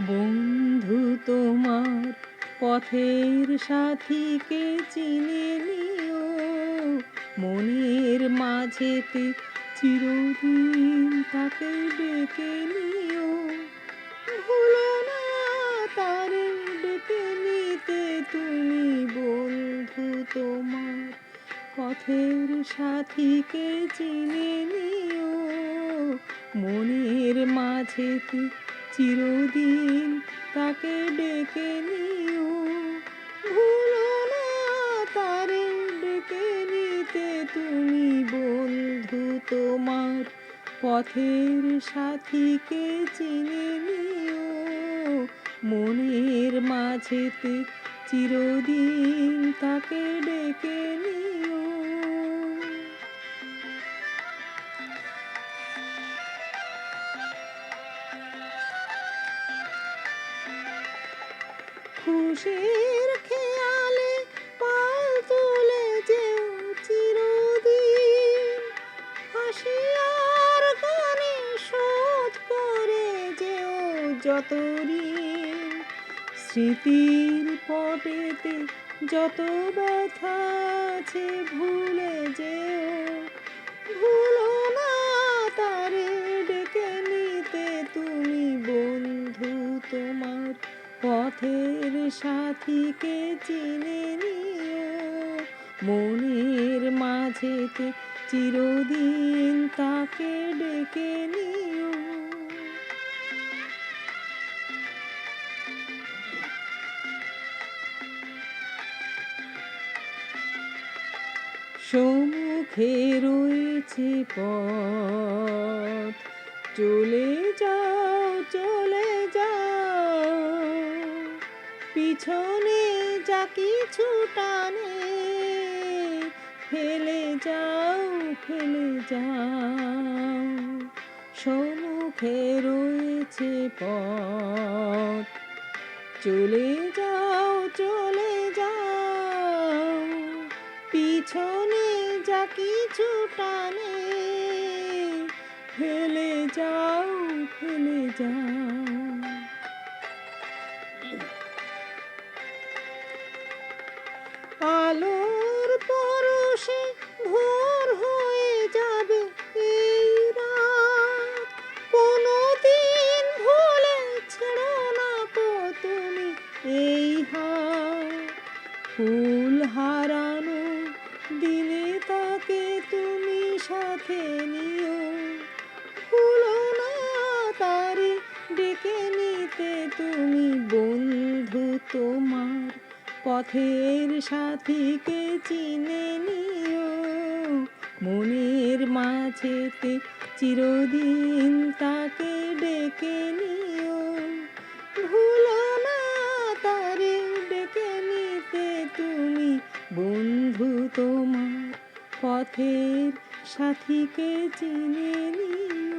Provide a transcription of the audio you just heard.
বন্ধু তোমার পথের সাথীকে চিনে নিও, মনের মাঝেতে চিরদিন তাকে ডেকে নিও। ভুলো না তারে ডেকে নিতে তুমি, বন্ধু তোমার পথের সাথীকে চিনে নিও, মনের মাঝেতে চিরদিন তাকে ডেকে নিও। ভুলো না তারে ডেকে নিতে তুমি, বন্ধু তোমার পথের সাথীকে চিনে নিও, মনের মাঝেতে চিরদিন তাকে ডেকে নিও। খুশির খেয়ালে পাল তুলে যেও চিরদিন, হাসি আর গানে শোধ করে যেও যত ঋণ। স্মৃতির পটেতে যত ব্যথা আছে ভুলে যেও, ভুলো না তারে ডেকে নিতে তুমি, বন্ধু তোমার পথের সাথীকে চিনে নিও, মনের মাঝেতে চিরদিন তাকে ডেকে নিও। সম্মুখে রয়েছে পথ, চলে যাও চলে যাও, পিছনে যা কিছু টানে ফেলে যাও ফেলে যাও। সম্মুখে রয়েছে পথ, চলে যাও চলে যাও, পিছনে যা কিছু টানে ফেলে যাও ফেলে যাও। আলোর পরশে ভোর হয়ে যাবে এই রাত, কোনোদিন ভুলে ছেড়ো না তো তুমি এই হাত। ফুল হারানো দিনে তাকে তুমি সাথে নিও, ভুলো না তারে ডেকে নিতে তুমি, বন্ধু তোমার পথের সাথীকে চিনে নিও, মনের মাঝেতে চিরদিন তাকে ডেকে নিও। ভুলো না তারে ডেকে নিতে তুমি, বন্ধু তোমার পথের সাথীকে চিনে নিও।